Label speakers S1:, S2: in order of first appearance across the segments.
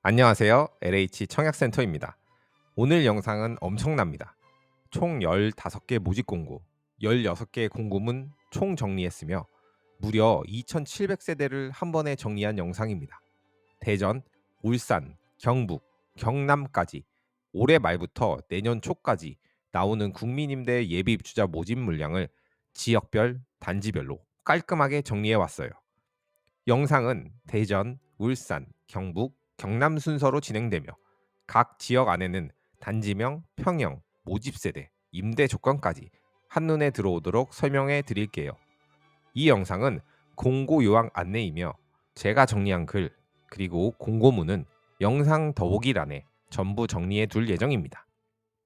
S1: 안녕하세요. LH 청약센터입니다. 오늘 영상은 엄청납니다. 총 15개 모집 공고, 16개의 공고문 총 정리했으며 무려 2,700세대를 한 번에 정리한 영상입니다. 대전, 울산, 경북, 경남까지 올해 말부터 내년 초까지 나오는 국민임대 예비 입주자 모집 물량을 지역별, 단지별로 깔끔하게 정리해 왔어요. 영상은 대전, 울산, 경북, 경남 순서로 진행되며 각 지역 안에는 단지명, 평형, 모집 세대, 임대 조건까지 한눈에 들어오도록 설명해 드릴게요. 이 영상은 공고 요약 안내이며 제가 정리한 글 그리고 공고문은 영상 더보기란에 전부 정리해 둘 예정입니다.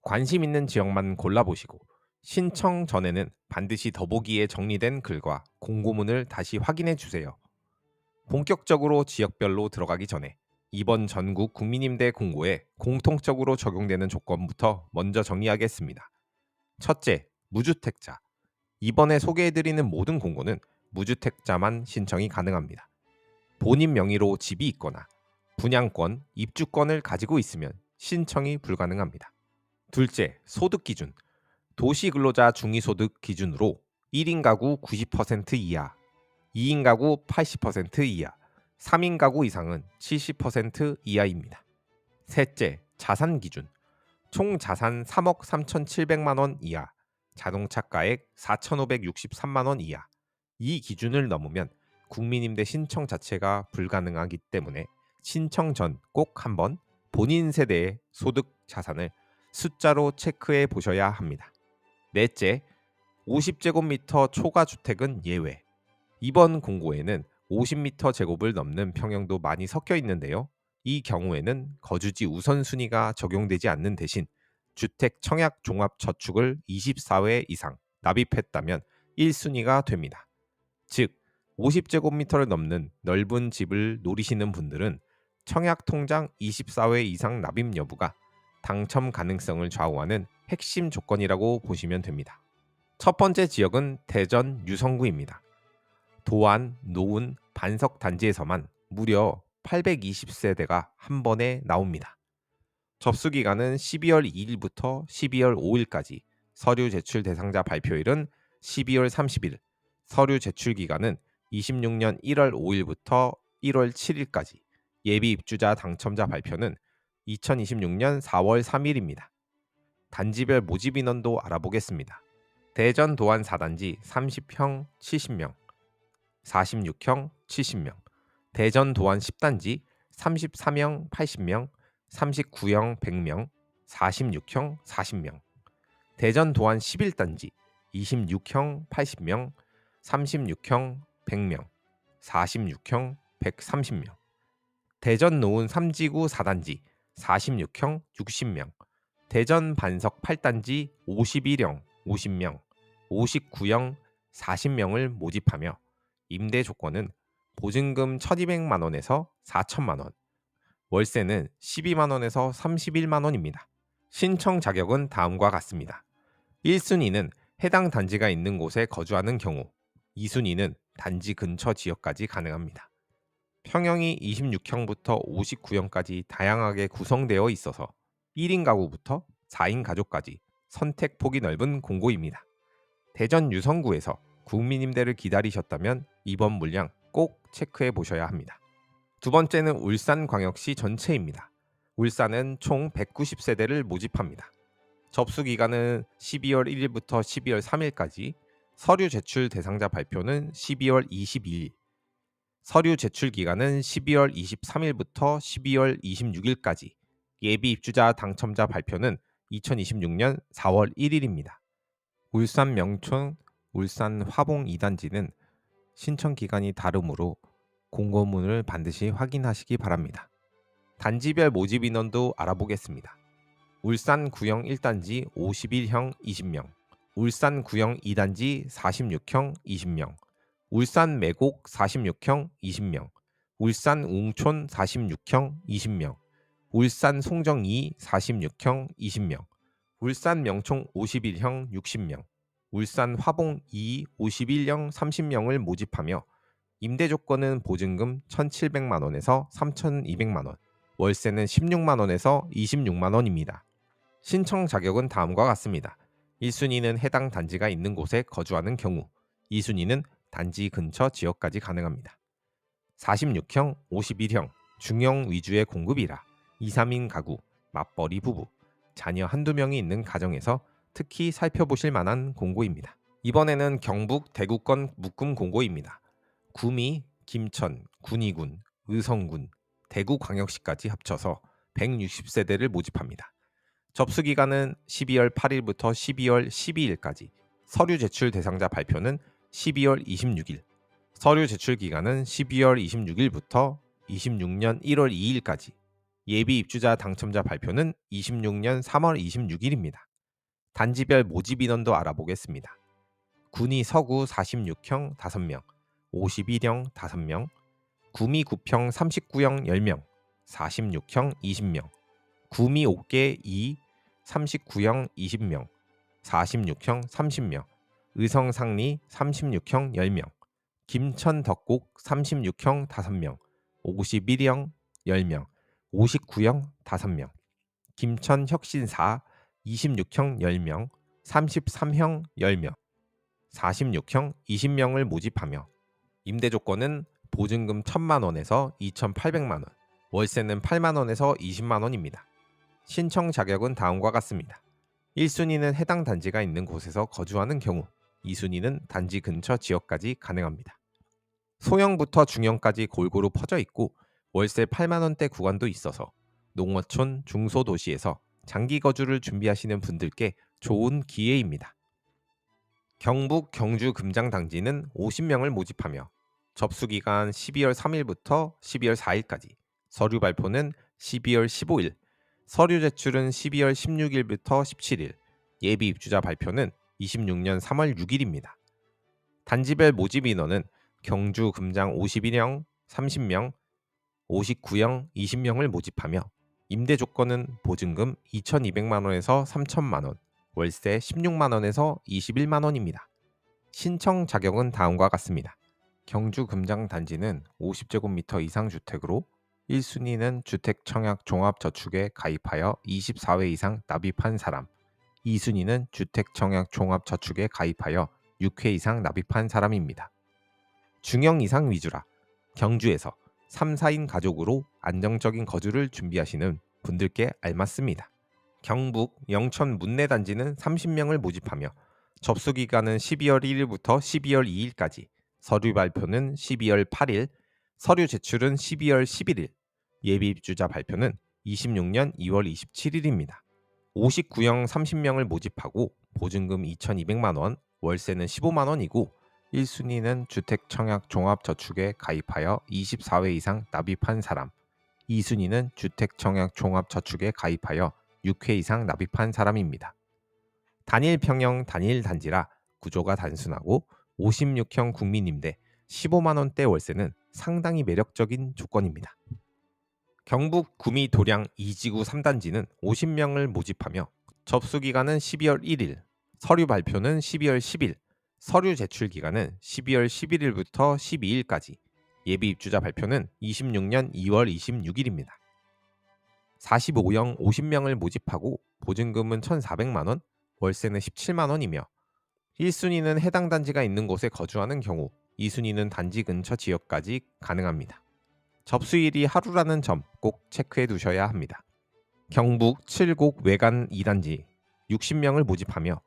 S1: 관심 있는 지역만 골라보시고 신청 전에는 반드시 더보기에 정리된 글과 공고문을 다시 확인해 주세요. 본격적으로 지역별로 들어가기 전에 이번 전국 국민임대 공고에 공통적으로 적용되는 조건부터 먼저 정리하겠습니다. 첫째, 무주택자. 이번에 소개해드리는 모든 공고는 무주택자만 신청이 가능합니다. 본인 명의로 집이 있거나 분양권, 입주권을 가지고 있으면 신청이 불가능합니다. 둘째, 소득 기준. 도시근로자 중위소득 기준으로 1인 가구 90% 이하, 2인 가구 80% 이하, 3인 가구 이상은 70% 이하입니다. 셋째, 자산 기준. 총 자산 3억 3,700만 원 이하, 자동차가액 4,563만 원 이하. 이 기준을 넘으면 국민임대 신청 자체가 불가능하기 때문에 신청 전 꼭 한번 본인 세대의 소득 자산을 숫자로 체크해 보셔야 합니다. 넷째, 50제곱미터 초과 주택은 예외. 이번 공고에는 50m 제곱을 넘는 평형도 많이 섞여 있는데요. 이 경우에는 거주지 우선순위가 적용되지 않는 대신 주택 청약 종합 저축을 24회 이상 납입했다면 1순위가 됩니다. 즉 50제곱미터를 넘는 넓은 집을 노리시는 분들은 청약 통장 24회 이상 납입 여부가 당첨 가능성을 좌우하는 핵심 조건이라고 보시면 됩니다. 첫 번째 지역은 대전 유성구입니다. 도안, 노은, 반석 단지에서만 무려 820세대가 한 번에 나옵니다. 접수 기간은 12월 2일부터 12월 5일까지, 서류 제출 대상자 발표일은 12월 30일, 서류 제출 기간은 26년 1월 5일부터 1월 7일까지, 예비 입주자 당첨자 발표는 2026년 4월 3일입니다. 단지별 모집 인원도 알아보겠습니다. 대전 도안 4단지 30평 70명, 46형 70명, 대전 도안 10단지 34명 80명, 39형 100명, 46형 40명, 대전 도안 11단지 26형 80명, 36형 100명, 46형 130명, 대전 노은 3지구 4단지 46형 60명, 대전 반석 8단지 51형 50명, 59형 40명을 모집하며 임대 조건은 보증금 1,200만 원에서 4천만 원, 월세는 12만 원에서 31만 원입니다. 신청 자격은 다음과 같습니다. 1순위는 해당 단지가 있는 곳에 거주하는 경우, 2순위는 단지 근처 지역까지 가능합니다. 평형이 26형부터 59형까지 다양하게 구성되어 있어서 1인 가구부터 4인 가족까지 선택폭이 넓은 공고입니다. 대전 유성구에서 국민임대를 기다리셨다면 이번 물량 꼭 체크해 보셔야 합니다. 두 번째는 울산광역시 전체입니다. 울산은 총 190세대를 모집합니다. 접수 기간은 12월 1일부터 12월 3일까지, 서류 제출 대상자 발표는 12월 22일, 서류 제출 기간은 12월 23일부터 12월 26일까지, 예비 입주자 당첨자 발표는 2026년 4월 1일입니다. 울산 명촌 울산 화봉 2단지는 신청 기간이 다르므로 공고문을 반드시 확인하시기 바랍니다. 단지별 모집 인원도 알아보겠습니다. 울산 구형 1단지 51형 20명, 울산 구형 2단지 46형 20명, 울산 매곡 46형 20명, 울산 웅촌 46형 20명, 울산 송정 2 46형 20명, 울산 명총 51형 60명, 울산 화봉 2 51형 30명을 모집하며 임대 조건은 보증금 1,700만 원에서 3,200만 원, 월세는 16만 원에서 26만 원입니다. 신청 자격은 다음과 같습니다. 1순위는 해당 단지가 있는 곳에 거주하는 경우, 2순위는 단지 근처 지역까지 가능합니다. 46형, 51형, 중형 위주의 공급이라 2, 3인 가구, 맞벌이 부부, 자녀 한두 명이 있는 가정에서 특히 살펴보실 만한 공고입니다. 이번에는 경북 대구권 묶음 공고입니다. 구미, 김천, 군위군, 의성군, 대구광역시까지 합쳐서 160세대를 모집합니다. 접수기간은 12월 8일부터 12월 12일까지, 서류 제출 대상자 발표는 12월 26일, 서류 제출 기간은 12월 26일부터 26년 1월 2일까지, 예비 입주자 당첨자 발표는 26년 3월 26일입니다. 단지별 모집 인원도 알아보겠습니다. 군위 서구 46형 5명, 51형 5명, 구미 9평 39형 10명, 46형 20명, 구미 옥계 2 39형 20명, 46형 30명, 의성 상리 36형 10명, 김천 덕곡 36형 5명, 51형 10명, 59형 5명, 김천 혁신 4 26형 10명, 33형 10명, 46형 20명을 모집하며 임대 조건은 보증금 1,000만 원에서 2,800만 원, 월세는 8만 원에서 20만 원입니다. 신청 자격은 다음과 같습니다. 1순위는 해당 단지가 있는 곳에서 거주하는 경우, 2순위는 단지 근처 지역까지 가능합니다. 소형부터 중형까지 골고루 퍼져 있고 월세 8만 원대 구간도 있어서 농어촌 중소도시에서 장기 거주를 준비하시는 분들께 좋은 기회입니다. 경북 경주 금장 단지는 50명을 모집하며 접수기간 12월 3일부터 12월 4일까지, 서류 발표는 12월 15일, 서류 제출은 12월 16일부터 17일, 예비 입주자 발표는 26년 3월 6일입니다. 단지별 모집 인원은 경주 금장 51형 30명, 59형 20명을 모집하며 임대 조건은 보증금 2,200만 원에서 3,000만 원, 월세 16만 원에서 21만 원입니다. 신청 자격은 다음과 같습니다. 경주 금장 단지는 50제곱미터 이상 주택으로 1순위는 주택청약 종합저축에 가입하여 24회 이상 납입한 사람, 2순위는 주택청약 종합저축에 가입하여 6회 이상 납입한 사람입니다. 중형 이상 위주라 경주에서 3, 4인 가족으로 안정적인 거주를 준비하시는 분들께 알맞습니다. 경북 영천 문내 단지는 30명을 모집하며 접수기간은 12월 1일부터 12월 2일까지, 서류 발표는 12월 8일, 서류 제출은 12월 11일, 예비 입주자 발표는 26년 2월 27일입니다. 59형 30명을 모집하고 보증금 2,200만 원, 월세는 15만 원이고 1순위는 주택청약 종합저축에 가입하여 24회 이상 납입한 사람, 2순위는 주택청약 종합저축에 가입하여 6회 이상 납입한 사람입니다. 단일 평형 단일 단지라 구조가 단순하고 56형 국민임대 15만 원대 월세는 상당히 매력적인 조건입니다. 경북 구미 도량 2지구 3단지는 50명을 모집하며 접수기간은 12월 1일, 서류 발표는 12월 10일, 서류 제출 기간은 12월 11일부터 12일까지, 예비 입주자 발표는 26년 2월 26일입니다. 45형 50명을 모집하고 보증금은 1,400만 원, 월세는 17만 원이며 1순위는 해당 단지가 있는 곳에 거주하는 경우, 2순위는 단지 근처 지역까지 가능합니다. 접수일이 하루라는 점 꼭 체크해 두셔야 합니다. 경북 칠곡 외관 2단지 60명을 모집하며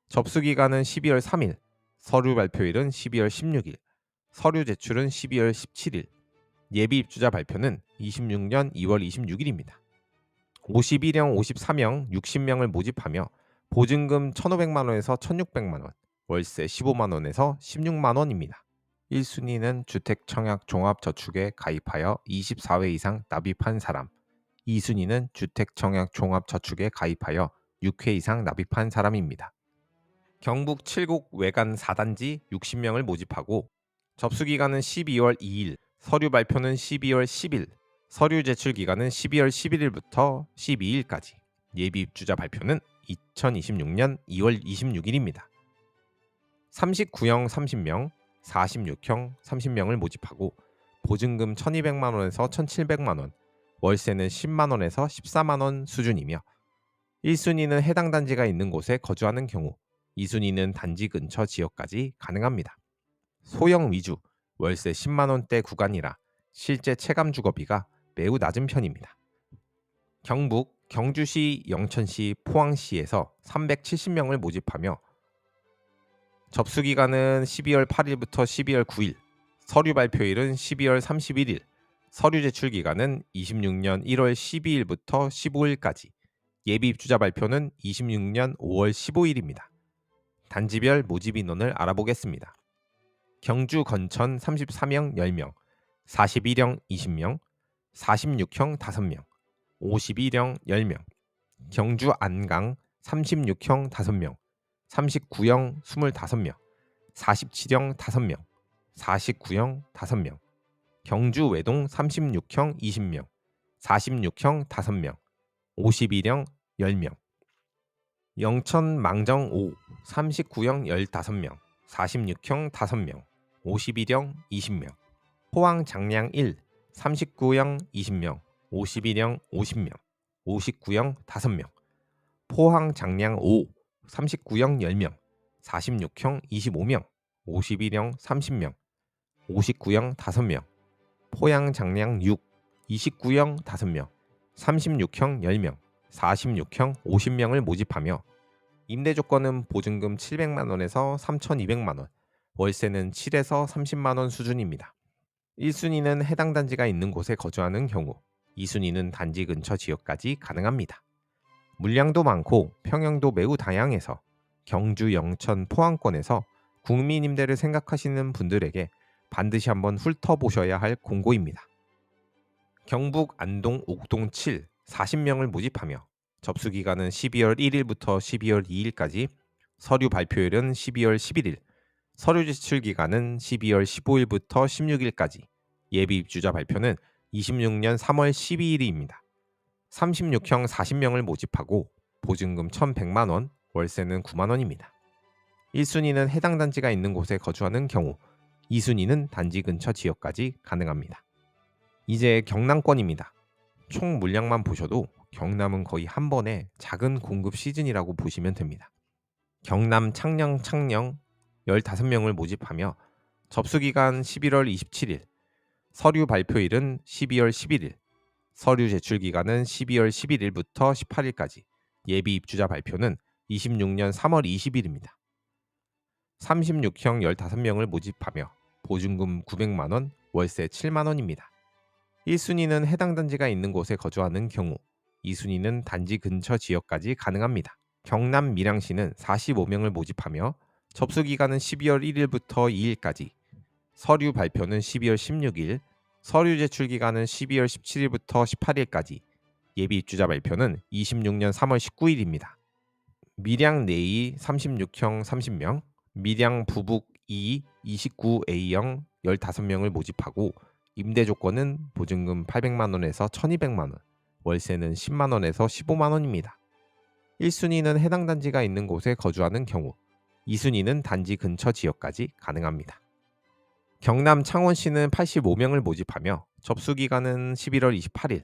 S1: 접수기간은 12월 3일, 서류 발표일은 12월 16일, 서류 제출은 12월 17일, 예비 입주자 발표는 26년 2월 26일입니다. 51형 53형 60명을 모집하며 보증금 1,500만 원에서 1,600만 원, 월세 15만 원에서 16만 원입니다. 1순위는 주택청약 종합저축에 가입하여 24회 이상 납입한 사람, 2순위는 주택청약 종합저축에 가입하여 6회 이상 납입한 사람입니다. 경북 칠곡 외관 4단지 60명을 모집하고 접수기간은 12월 2일, 서류 발표는 12월 10일, 서류 제출 기간은 12월 11일부터 12일까지, 예비 입주자 발표는 2026년 2월 26일입니다. 39형 30명, 46형 30명을 모집하고 보증금 1,200만 원에서 1,700만 원, 월세는 10만 원에서 14만 원 수준이며 1순위는 해당 단지가 있는 곳에 거주하는 경우 2순위는 단지 근처 지역까지 가능합니다. 소형 위주, 월세 10만 원대 구간이라 실제 체감 주거비가 매우 낮은 편입니다. 경북, 경주시, 영천시, 포항시에서 370명을 모집하며 접수 기간은 12월 8일부터 12월 9일, 서류 발표일은 12월 31일, 서류 제출 기간은 26년 1월 12일부터 15일까지, 예비 입주자 발표는 26년 5월 15일입니다. 단지별 모집 인원을 알아보겠습니다. 경주 건천 34명 10명, 41형 20명, 46형 5명, 52형 10명, 경주 안강 36형 5명, 39형 25명, 47형 5명, 49형 5명, 경주 외동 36형 20명, 46형 5명, 51형 10명, 영천 망정 5 39형 15명, 46형 5명, 51형 20명, 포항 장량 1 39형 20명, 51형 50명, 59형 5명, 포항 장량 5 39형 10명, 46형 25명, 51형 30명, 59형 5명, 포양 장량 6 29형 5명, 36형 10명, 46형 50명을 모집하며 임대 조건은 보증금 700만 원에서 3,200만 원, 월세는 7에서 30만 원 수준입니다. 1순위는 해당 단지가 있는 곳에 거주하는 경우, 2순위는 단지 근처 지역까지 가능합니다. 물량도 많고 평형도 매우 다양해서 경주, 영천, 포항권에서 국민 임대를 생각하시는 분들에게 반드시 한번 훑어보셔야 할 공고입니다. 경북 안동 옥동 7 40명을 모집하며 접수 기간은 12월 1일부터 12월 2일까지, 서류 발표일은 12월 11일, 서류 제출 기간은 12월 15일부터 16일까지, 예비 입주자 발표는 26년 3월 12일입니다. 36형 40명을 모집하고 보증금 1,100만 원, 월세는 9만 원입니다. 1순위는 해당 단지가 있는 곳에 거주하는 경우, 2순위는 단지 근처 지역까지 가능합니다. 이제 경남권입니다. 총 물량만 보셔도 경남은 거의 한 번에 작은 공급 시즌이라고 보시면 됩니다. 경남 창녕 15명을 모집하며 접수 기간 11월 27일, 서류 발표일은 12월 11일, 서류 제출 기간은 12월 11일부터 18일까지, 예비 입주자 발표는 26년 3월 20일입니다. 36형 15명을 모집하며 보증금 900만 원, 월세 7만 원입니다. 1순위는 해당 단지가 있는 곳에 거주하는 경우, 2순위는 단지 근처 지역까지 가능합니다. 경남 밀양시는 45명을 모집하며 접수 기간은 12월 1일부터 2일까지, 서류 발표는 12월 16일, 서류 제출 기간은 12월 17일부터 18일까지, 예비 입주자 발표는 26년 3월 19일입니다. 밀양 내이 36형 30명, 밀양 부북 2 29A형 15명을 모집하고 임대 조건은 보증금 800만 원에서 1,200만 원, 월세는 10만 원에서 15만 원입니다. 1순위는 해당 단지가 있는 곳에 거주하는 경우, 2순위는 단지 근처 지역까지 가능합니다. 경남 창원시는 85명을 모집하며 접수 기간은 11월 28일,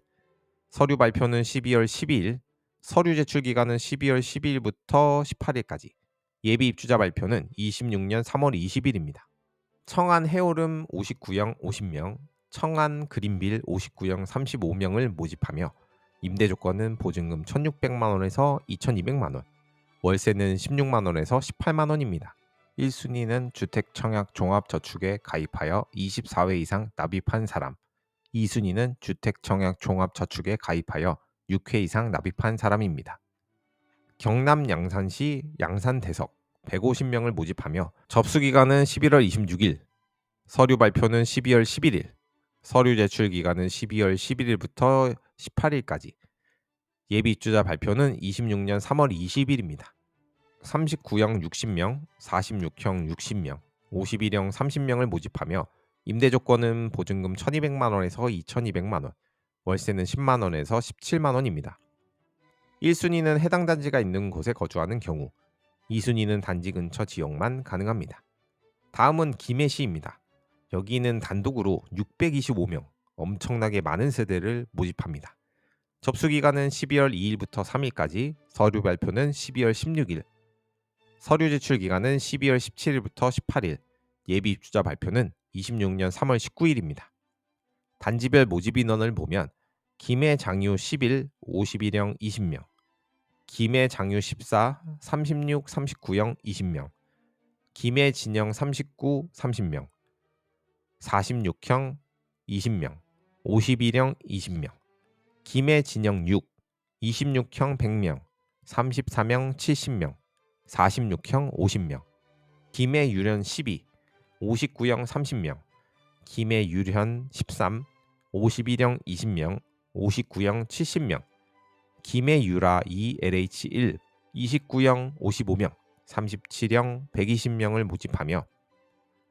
S1: 서류 발표는 12월 12일, 서류 제출 기간은 12월 12일부터 18일까지, 예비 입주자 발표는 26년 3월 20일입니다. 청안 해오름 59형 50명, 청안 그린빌 59형 35명을 모집하며 임대 조건은 보증금 1,600만 원에서 2,200만 원, 월세는 16만 원에서 18만 원입니다. 1순위는 주택청약 종합저축에 가입하여 24회 이상 납입한 사람, 2순위는 주택청약 종합저축에 가입하여 6회 이상 납입한 사람입니다. 경남 양산시 양산대석 150명을 모집하며 접수 기간은 11월 26일, 서류 발표는 12월 11일, 서류 제출 기간은 12월 11일부터 18일까지, 예비 입주자 발표는 26년 3월 20일입니다. 39형 60명, 46형 60명, 51형 30명을 모집하며 임대 조건은 보증금 1,200만 원에서 2,200만 원, 월세는 10만 원에서 17만 원입니다. 1순위는 해당 단지가 있는 곳에 거주하는 경우, 2순위는 단지 근처 지역만 가능합니다. 다음은 김해시입니다. 여기는 단독으로 625명, 엄청나게 많은 세대를 모집합니다. 접수 기간은 12월 2일부터 3일까지, 서류 발표는 12월 16일, 서류 제출 기간은 12월 17일부터 18일, 예비 입주자 발표는 26년 3월 19일입니다. 단지별 모집 인원을 보면 김해 장유 11, 51형 20명, 김해 장유 14, 36, 39형 20명, 김해 진영 39, 30명, 46형 20명, 51형 20명, 김해 진영 6, 26형 100명, 34명 70명, 46형 50명, 김해 유련 12, 59형 30명, 김해 유련 13, 51형 20명, 59형 70명, 김해 유라 2 LH1, 29형 55명, 37형 120명을 모집하며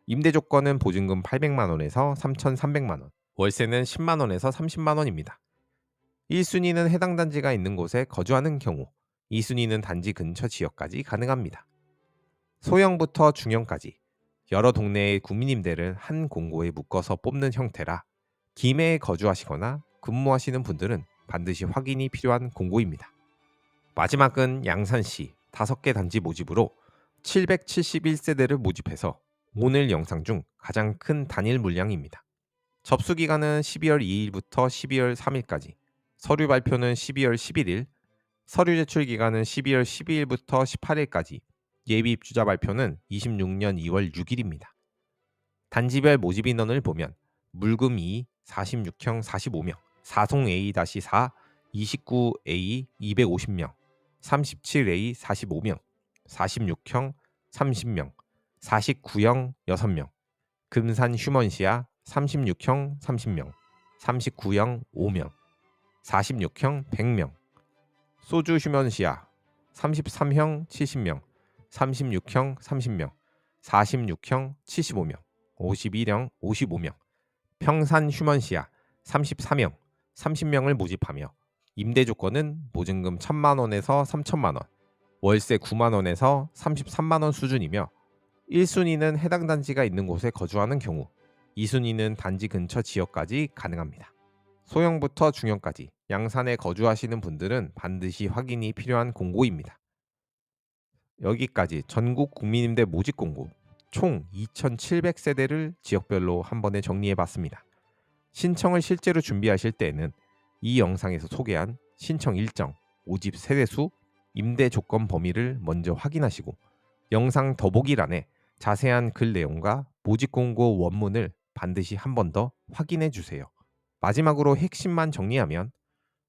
S1: 임대 조건은 보증금 800만 원에서 3,300만 원, 월세는 10만 원에서 30만 원입니다. 1순위는 해당 단지가 있는 곳에 거주하는 경우, 2순위는 단지 근처 지역까지 가능합니다. 소형부터 중형까지 여러 동네의 구민임대를 한 공고에 묶어서 뽑는 형태라 김해에 거주하시거나 근무하시는 분들은 반드시 확인이 필요한 공고입니다. 마지막은 양산시 5개 단지 모집으로 771세대를 모집해서 오늘 영상 중 가장 큰 단일 물량입니다. 접수 기간은 12월 2일부터 12월 3일까지, 서류 발표는 12월 11일, 서류 제출 기간은 12월 12일부터 18일까지, 예비 입주자 발표는 26년 2월 6일입니다. 단지별 모집 인원을 보면 물금 2, 46형 45명, 사송 A-4, 29A 250명, 37A 45명, 46형 30명, 49형 6명, 금산 휴먼시아 36형 30명, 39형 5명, 46형 100명, 소주 휴먼시아 33형 70명, 36형 30명, 46형 75명, 51형 55명, 평산 휴먼시아 34명, 30명을 모집하며 임대 조건은 보증금 1,000만 원에서 3,000만 원, 월세 9만 원에서 33만 원 수준이며 1순위는 해당 단지가 있는 곳에 거주하는 경우, 2순위는 단지 근처 지역까지 가능합니다. 소형부터 중형까지 양산에 거주하시는 분들은 반드시 확인이 필요한 공고입니다. 여기까지 전국 국민임대 모집 공고 총 2,700세대를 지역별로 한 번에 정리해 봤습니다. 신청을 실제로 준비하실 때에는 이 영상에서 소개한 신청 일정, 모집 세대수, 임대 조건 범위를 먼저 확인하시고 영상 더보기란에 자세한 글 내용과 모집 공고 원문을 반드시 한 번 더 확인해 주세요. 마지막으로 핵심만 정리하면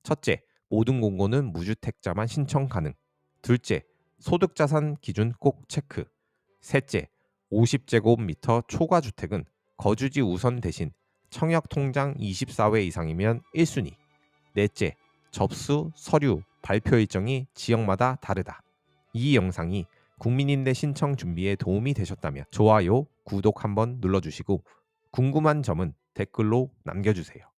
S1: 첫째, 모든 공고는 무주택자만 신청 가능. 둘째, 소득자산 기준 꼭 체크. 셋째, 50제곱미터 초과 주택은 거주지 우선 대신 청약통장 24회 이상이면 1순위. 넷째, 접수, 서류, 발표 일정이 지역마다 다르다. 이 영상이 국민임대 신청 준비에 도움이 되셨다면 좋아요, 구독 한번 눌러주시고 궁금한 점은 댓글로 남겨주세요.